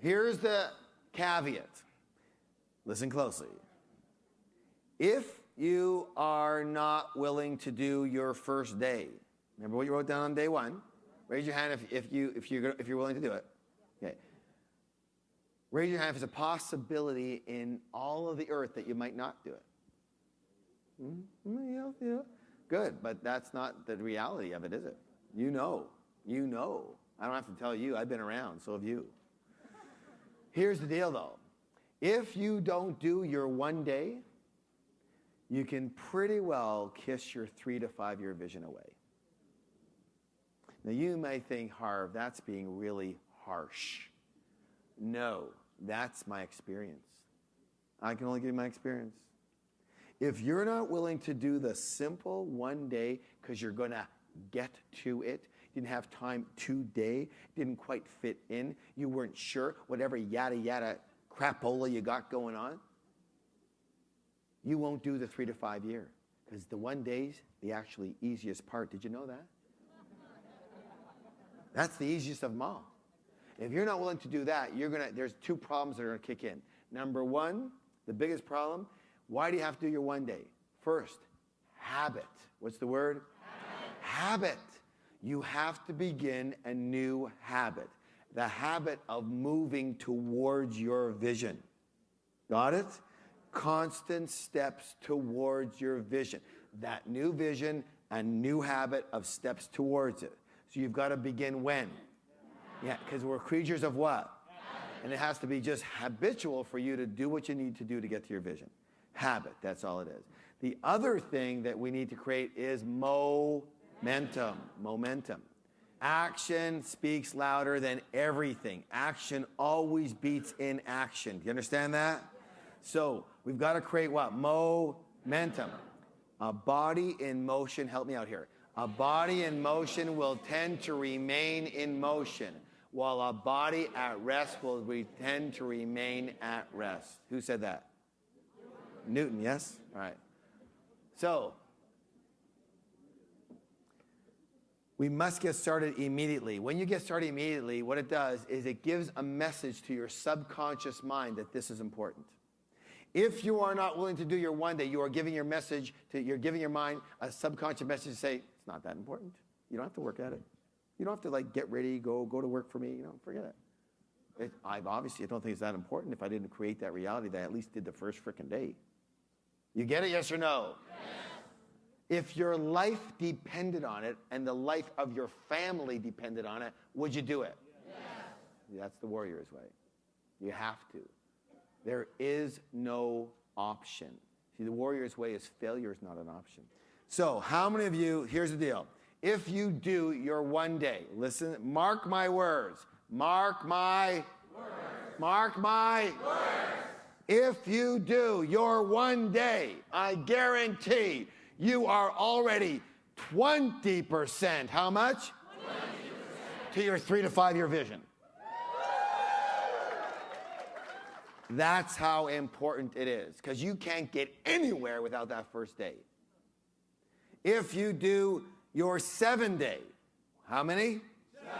Here's the caveat. Listen closely. If you are not willing to do your first day, remember what you wrote down on day one? Raise your hand if you're willing to do it. Okay. Raise your hand if there's a possibility in all of the earth that you might not do it. Yeah. Good, but that's not the reality of it, is it? You know. I don't have to tell you. I've been around, so have you. Here's the deal, though. If you don't do your one day, you can pretty well kiss your 3 to 5 year vision away. Now, you may think, Harv, that's being really harsh. No, that's my experience. I can only give you my experience. If you're not willing to do the simple one day because you're going to get to it, didn't have time today, didn't quite fit in, you weren't sure, whatever yada yada crapola you got going on, you won't do the 3 to 5 year because the one day's the actually easiest part. Did you know that? That's the easiest of them all. If you're not willing to do that, there's 2 problems that are going to kick in. Number 1, the biggest problem, why do you have to do your one day? First, habit. What's the word? Habit. You have to begin a new habit. The habit of moving towards your vision. Got it? Constant steps towards your vision. That new vision, a new habit of steps towards it. So you've got to begin when? Yeah, because we're creatures of what? And it has to be just habitual for you to do what you need to do to get to your vision. Habit, that's all it is. The other thing that we need to create is momentum. Action speaks louder than everything. Action always beats inaction. Do you understand that? So we've got to create what? Momentum. A body in motion, help me out here. A body in motion will tend to remain in motion, while a body at rest will tend to remain at rest. Who said that? Newton, yes? All right. So, we must get started immediately. When you get started immediately, what it does is it gives a message to your subconscious mind that this is important. If you are not willing to do your one day, you are giving your message you're giving your mind a subconscious message to say, it's not that important. You don't have to work at it. You don't have to get ready, go to work for me. Forget it. I don't think it's that important if I didn't create that reality that I at least did the first frickin' day. You get it, yes or no? Yes. If your life depended on it and the life of your family depended on it, would you do it? Yes. That's the warrior's way. You have to. There is no option. See, the warrior's way is failure is not an option. So how many of you, here's the deal. If you do your one day, listen, mark my words. Mark my words. Mark my words. If you do your one day, I guarantee you are already 20%. How much? 20%. To your 3 to 5 year vision. That's how important it is, because you can't get anywhere without that first day. If you do your 7 day, how many? 7 days.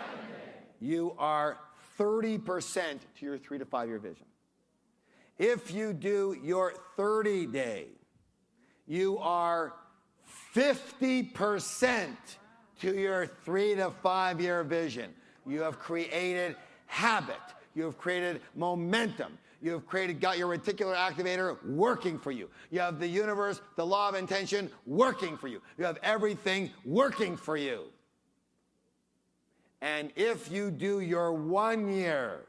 You are 30% to your 3 to 5 year vision. If you do your 30 day, you are 50% to your 3 to 5 year vision. You have created habit. You have created momentum. You have got your reticular activator working for you. You have the universe, the law of intention working for you. You have everything working for you. And if you do your 1 year,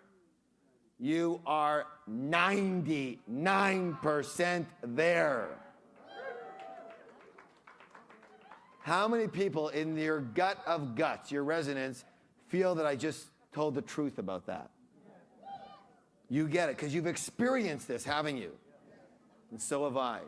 you are 99% there. How many people in your gut of guts, your resonance, feel that I just told the truth about that? You get it, because you've experienced this, haven't you? And so have I.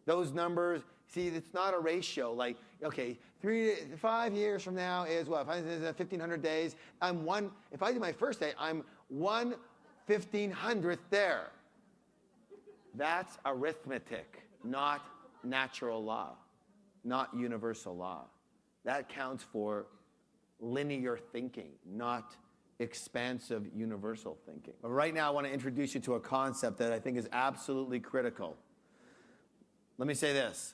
Those numbers, see, it's not a ratio. Like, okay, 3 to 5 years from now is what? If I did 1,500 days, if I do my first day, I'm 1/1500th there. That's arithmetic, not natural law, not universal law. That counts for linear thinking, not expansive, universal thinking. But right now, I want to introduce you to a concept that I think is absolutely critical. Let me say this.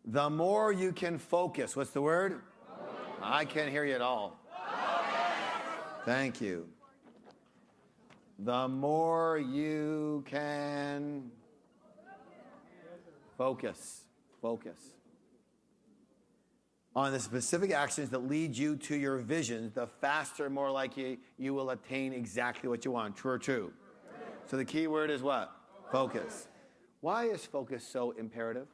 The more you can focus, what's the word? Focus. I can't hear you at all. Focus. Thank you. The more you can focus on the specific actions that lead you to your visions, the faster, more likely you will attain exactly what you want. True or true? So the key word is what? Focus. Why is focus so imperative?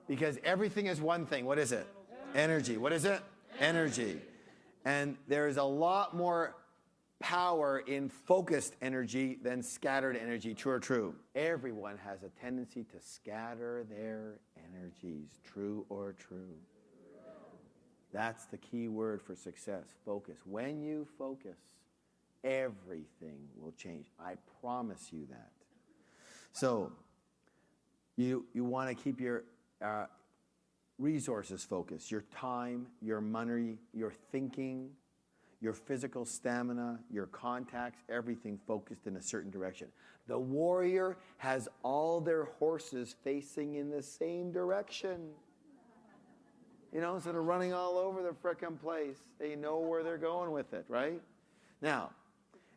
Because everything is one thing. What is it? Energy. What is it? Energy. And there is a lot more power in focused energy than scattered energy. True or true? Everyone has a tendency to scatter their energies. True or true? That's the key word for success. Focus. When you focus, everything will change. I promise you that. So, you want to keep your resources focused. Your time, your money, your thinking, your physical stamina, your contacts, everything focused in a certain direction. The warrior has all their horses facing in the same direction. You know, instead of running all over the frickin' place, they know where they're going with it, right? Now,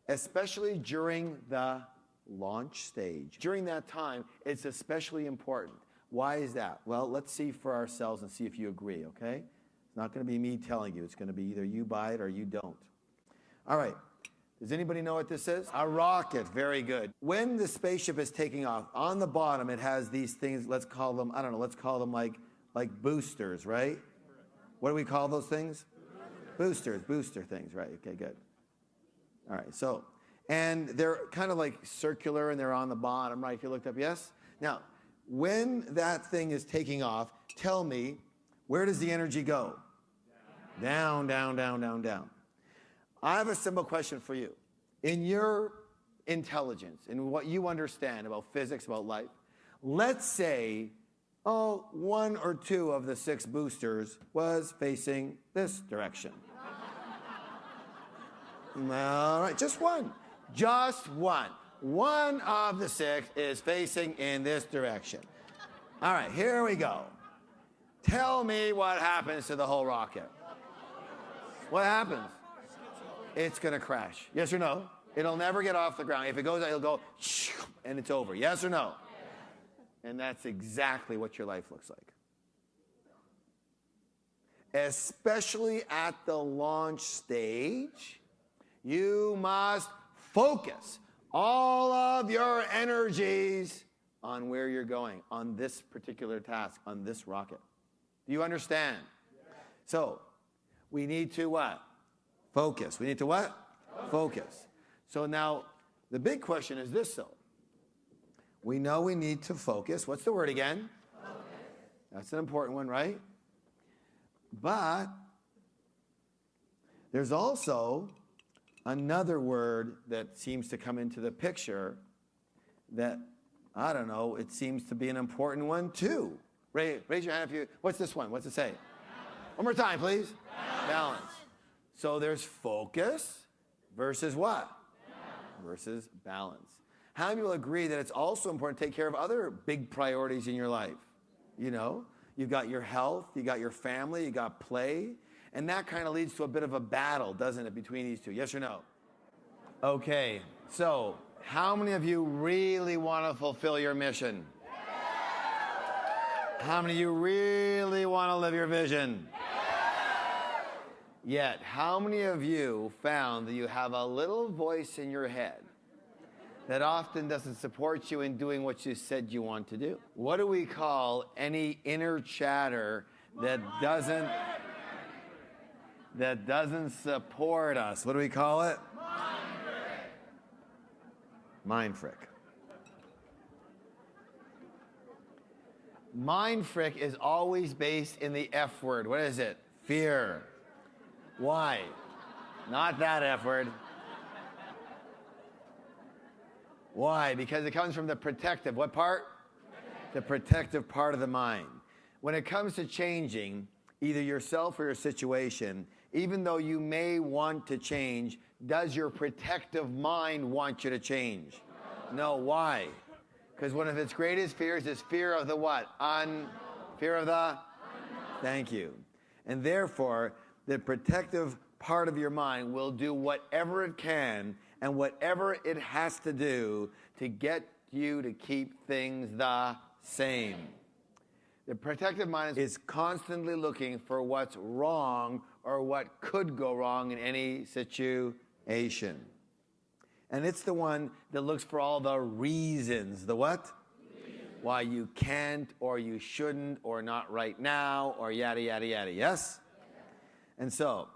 especially during the launch stage, during that time, it's especially important. Why is that? Well, let's see for ourselves and see if you agree, okay? It's not going to be me telling you. It's going to be either you buy it or you don't. All right. Does anybody know what this is? A rocket. Very good. When the spaceship is taking off, on the bottom it has these things, let's call them, I don't know, let's call them like boosters, right? What do we call those things? Boosters, booster things, right? Okay, good. All right, so, and they're kind of like circular and they're on the bottom, right? If you looked up, yes? Now, when that thing is taking off, tell me, where does the energy go? Down, down, down, down, down. I have a simple question for you. In your intelligence, in what you understand about physics, about life, let's say, one or two of the 6 boosters was facing this direction. All right, just one. Just one. One of the 6 is facing in this direction. All right, here we go. Tell me what happens to the whole rocket. What happens? It's going to crash. Yes or no? It'll never get off the ground. If it goes, it'll go, and it's over. Yes or no? And that's exactly what your life looks like. Especially at the launch stage, you must focus all of your energies on where you're going, on this particular task, on this rocket. Do you understand? Yeah. So, we need to what? Focus. We need to what? Focus. So now, the big question is this, though. We know we need to focus. What's the word again? Focus. That's an important one, right? But there's also another word that seems to come into the picture that, I don't know, it seems to be an important one too. Raise your hand if you, what's this one? What's it say? Balance. One more time, please. Balance. So there's focus versus what? Balance. Versus balance. How many will agree that it's also important to take care of other big priorities in your life? You know, you've got your health, you got your family, you got play, and that kind of leads to a bit of a battle, doesn't it, between these two? Yes or no? Okay, so how many of you really want to fulfill your mission? How many of you really want to live your vision? Yet, how many of you found that you have a little voice in your head that often doesn't support you in doing what you said you want to do? What do we call any inner chatter that doesn't support us? What do we call it? Mind frick. Mind frick is always based in the F word. What is it? Fear. Why? Not that F word. Why? Because it comes from the protective. What part? The protective part of the mind. When it comes to changing either yourself or your situation, even though you may want to change, does your protective mind want you to change? No. Why? Because one of its greatest fears is fear of the what? Fear of the? Thank you. And therefore, the protective part of your mind will do whatever it can and whatever it has to do to get you to keep things the same. The protective mind is constantly looking for what's wrong or what could go wrong in any situation. And it's the one that looks for all the reasons. The what? Why you can't or you shouldn't or not right now or yada, yada, yada. Yes? And so,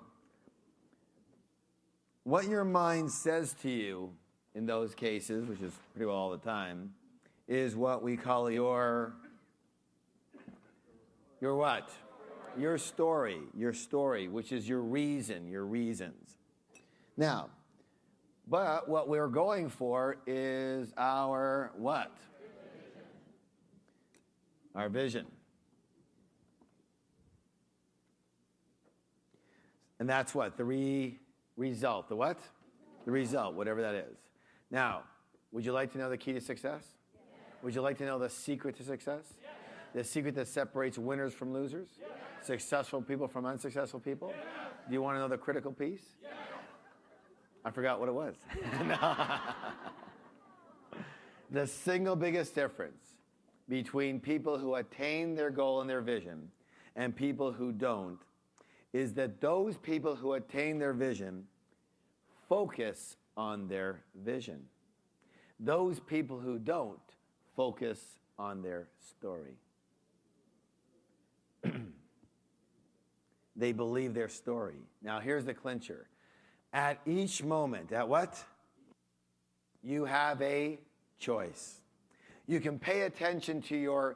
what your mind says to you in those cases, which is pretty well all the time, is what we call your what? Your story, which is your reason, your reasons. Now, but what we're going for is our what? Our vision. And that's what? The result. The what? The result, whatever that is. Now, would you like to know the key to success? Yes. Would you like to know the secret to success? Yes. The secret that separates winners from losers? Yes. Successful people from unsuccessful people? Yes. Do you want to know the critical piece? Yes. I forgot what it was. The single biggest difference between people who attain their goal and their vision and people who don't is that those people who attain their vision focus on their vision. Those people who don't focus on their story. They believe their story. Now here's the clincher. At each moment, at what? You have a choice. You can pay attention to your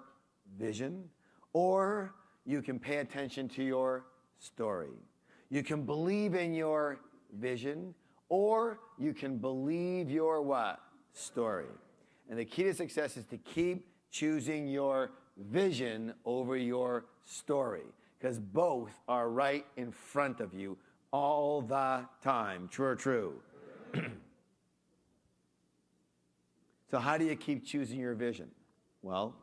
vision, or you can pay attention to your story. You can believe in your vision, or you can believe your what? Story. And the key to success is to keep choosing your vision over your story, because both are right in front of you all the time. True or true? So how do you keep choosing your vision? Well,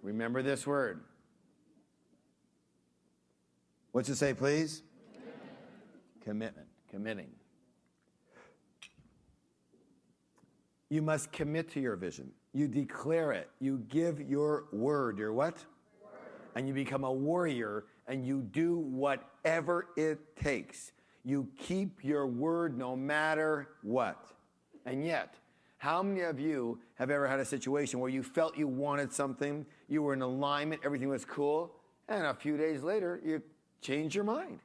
remember this word. What's it say, please? Commitment. Committing. You must commit to your vision. You declare it. You give your word. Your what? Word. And you become a warrior, and you do whatever it takes. You keep your word no matter what. And yet, how many of you have ever had a situation where you felt you wanted something, you were in alignment, everything was cool, and a few days later, you changed your mind?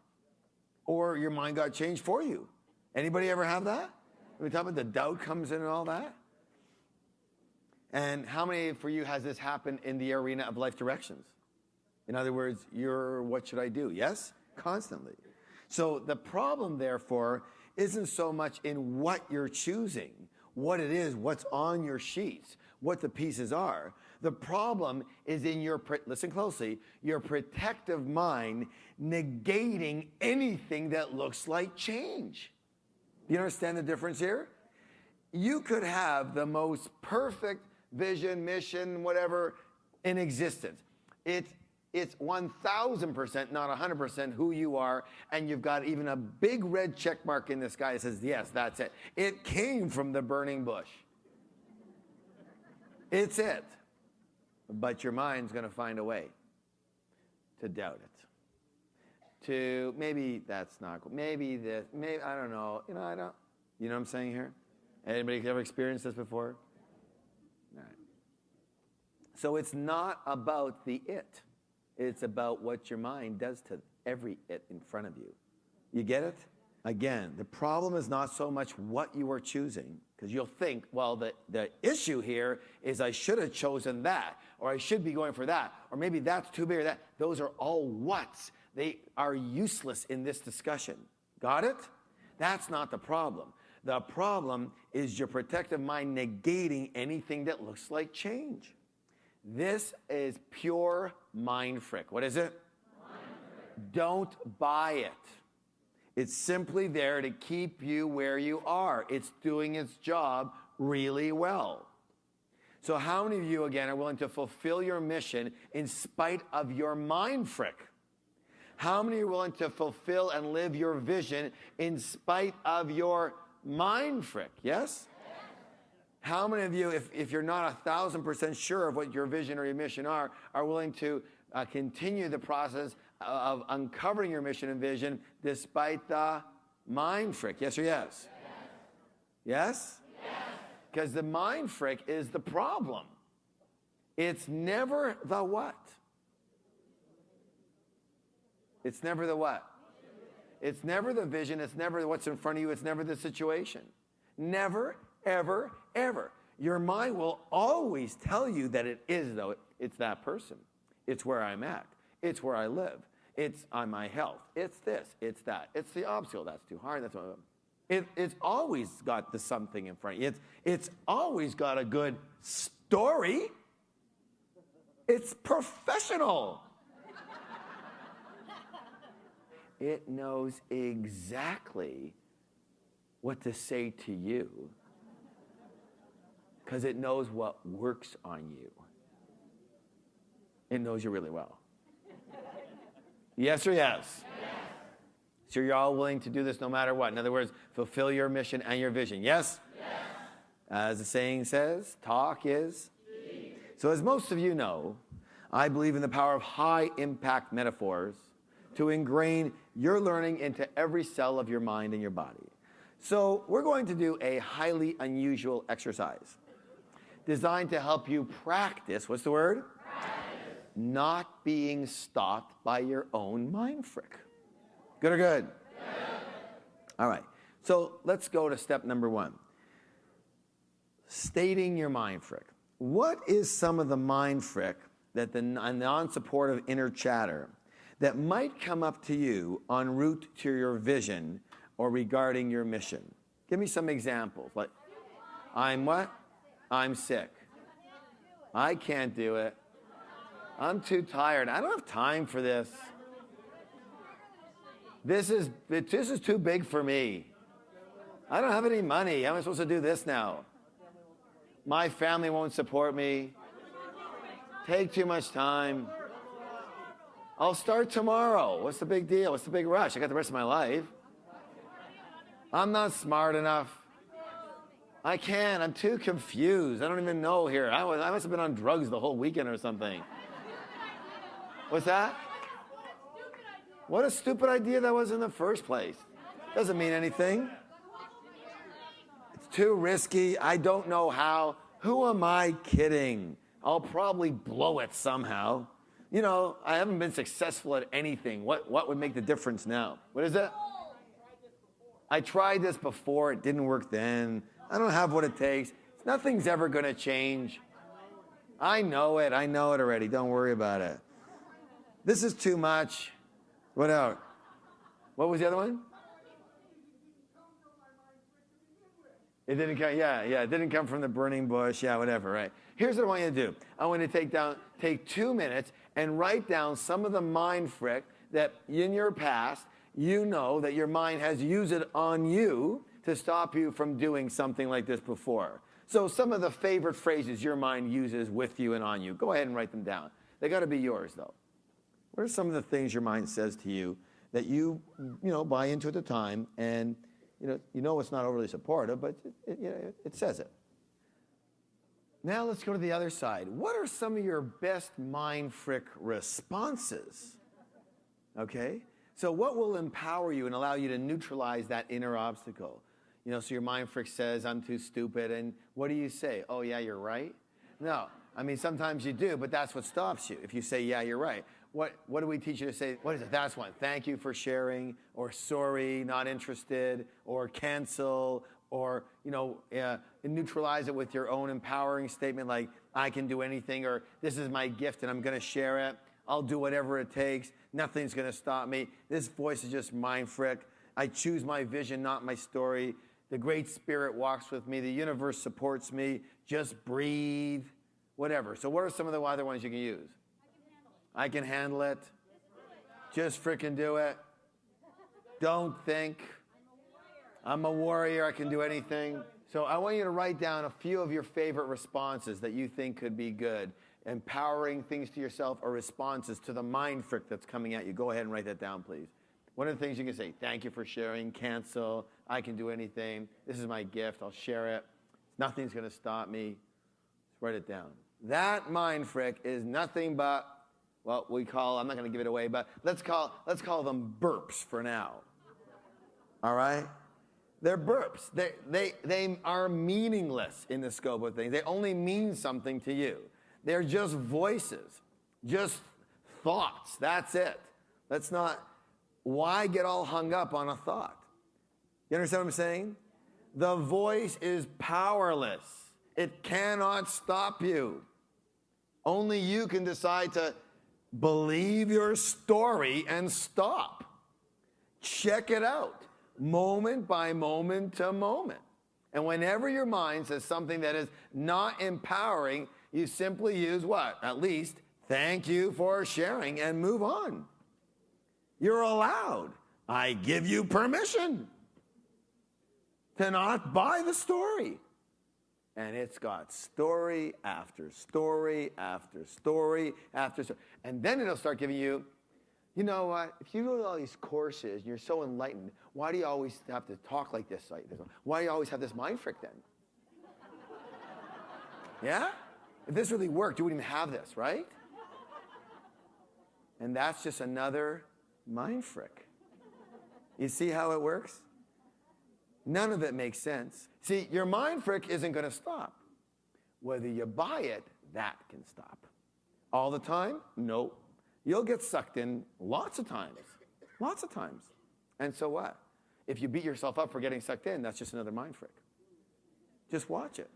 Or your mind got changed for you? Anybody ever have that? We talk about the doubt comes in and all that. And how many for you has this happened in the arena of life directions? In other words, you're, what should I do? Yes? Constantly. So the problem, therefore, isn't so much in what you're choosing, what it is, what's on your sheets, what the pieces are. The problem is in your, listen closely, your protective mind negating anything that looks like change. Do you understand the difference here? You could have the most perfect vision, mission, whatever, in existence. It's 1,000%, not 100% who you are, and you've got even a big red check mark in the sky that says, yes, that's it. It came from the burning bush. It's it. But your mind's going to find a way to doubt it. To maybe that's not cool. Maybe this. Maybe I don't know. I don't. You know what I'm saying here? Anybody ever experienced this before? All right. So it's not about the it. It's about what your mind does to every it in front of you. You get it? Again, the problem is not so much what you are choosing, because you'll think, well, the issue here is I should have chosen that, or I should be going for that, or maybe that's too big or that. Those are all whats. They are useless in this discussion. Got it? That's not the problem. The problem is your protective mind negating anything that looks like change. This is pure mind frick. What is it? Don't buy it. It's simply there to keep you where you are. It's doing its job really well. So how many of you, again, are willing to fulfill your mission in spite of your mind frick? How many are willing to fulfill and live your vision in spite of your mind frick? Yes? How many of you, if you're not 1,000% sure of what your vision or your mission are willing to continue the process of uncovering your mission and vision despite the mind frick? Yes or yes? Yes? Because the mind frick is the problem. It's never the what. It's never the what. It's never the vision. It's never what's in front of you. It's never the situation. Never, ever, ever. Your mind will always tell you that it is, though. It's that person. It's where I'm at. It's where I live. It's on my health. It's this. It's that. It's the obstacle. That's too hard. That's what. It's always got the something in front of you. It's always got a good story. It's professional. It knows exactly what to say to you because it knows what works on you. It knows you really well. Yes or yes? So you're all willing to do this no matter what. In other words, fulfill your mission and your vision. Yes? As the saying says, talk is cheap. So as most of you know, I believe in the power of high-impact metaphors to ingrain your learning into every cell of your mind and your body. So we're going to do a highly unusual exercise designed to help you practice, what's the word? Practice. Not being stopped by your own mind frick. Good or good? All right. So let's go to step number 1. Stating your mind frick. What is some of the mind frick that the non-supportive inner chatter that might come up to you en route to your vision or regarding your mission? Give me some examples. Like, I'm what? I'm sick. I can't do it. I'm too tired. I don't have time for this. This is too big for me. I don't have any money. How am I supposed to do this now? My family won't support me. Take too much time. I'll start tomorrow. What's the big deal? What's the big rush? I got the rest of my life. I'm not smart enough. I can't. I'm too confused. I don't even know here. I must have been on drugs the whole weekend or something. What's that? What a stupid idea that was in the first place. Doesn't mean anything. It's too risky. I don't know how. Who am I kidding? I'll probably blow it somehow. You know, I haven't been successful at anything. What would make the difference now? What is it? I tried this before. It didn't work then. I don't have what it takes. Nothing's ever going to change. I know it. I know it already. Don't worry about it. This is too much. What else? What was the other one? It didn't come. Yeah. It didn't come from the burning bush. Yeah, whatever. Right. Here's what I want you to do. I want you to take 2 minutes and write down some of the mind frick that in your past you know that your mind has used it on you to stop you from doing something like this before. So some of the favorite phrases your mind uses with you and on you. Go ahead and write them down. They got to be yours though. What are some of the things your mind says to you that you buy into at the time, and you know it's not overly supportive, but it says it. Now let's go to the other side. What are some of your best mind frick responses? Okay? So what will empower you and allow you to neutralize that inner obstacle? So your mind frick says, I'm too stupid, and what do you say? Oh, yeah, you're right? No. I mean, sometimes you do, but that's what stops you. If you say, yeah, you're right. What do we teach you to say? What is it? That's one. Thank you for sharing, or sorry, not interested, or cancel, or, neutralize it with your own empowering statement like, I can do anything, or this is my gift and I'm going to share it. I'll do whatever it takes. Nothing's going to stop me. This voice is just mind frick. I choose my vision, not my story. The Great Spirit walks with me. The universe supports me. Just breathe. whatever. So what are some of the other ones you can use? I can handle it. Just freaking do it. Don't think. I'm a warrior. I can do anything. So I want you to write down a few of your favorite responses that you think could be good. Empowering things to yourself or responses to the mind frick that's coming at you. Go ahead and write that down, please. One of the things you can say, thank you for sharing, cancel, I can do anything, this is my gift, I'll share it, nothing's going to stop me. Just write it down. That mind frick is nothing but what we call, I'm not going to give it away, but let's call them burps for now. All right? They're burps. They are meaningless in the scope of things. They only mean something to you. They're just voices, just thoughts. That's it. Let's not, why get all hung up on a thought? You understand what I'm saying? The voice is powerless. It cannot stop you. Only you can decide to believe your story and stop. Check it out, moment by moment to moment. And whenever your mind says something that is not empowering, you simply use what? At least, thank you for sharing and move on. You're allowed. I give you permission to not buy the story. And it's got story after story after story after story. And then it'll start giving you, you know what, if you go to all these courses and you're so enlightened, why do you always have to talk like this? Why do you always have this mind frick then? Yeah? If this really worked, you wouldn't even have this, right? And that's just another mind frick. You see how it works? None of it makes sense. See, your mind frick isn't going to stop. Whether you buy it, that can stop. All the time? No. You'll get sucked in lots of times. Lots of times. And so what? If you beat yourself up for getting sucked in, that's just another mind frick. Just watch it.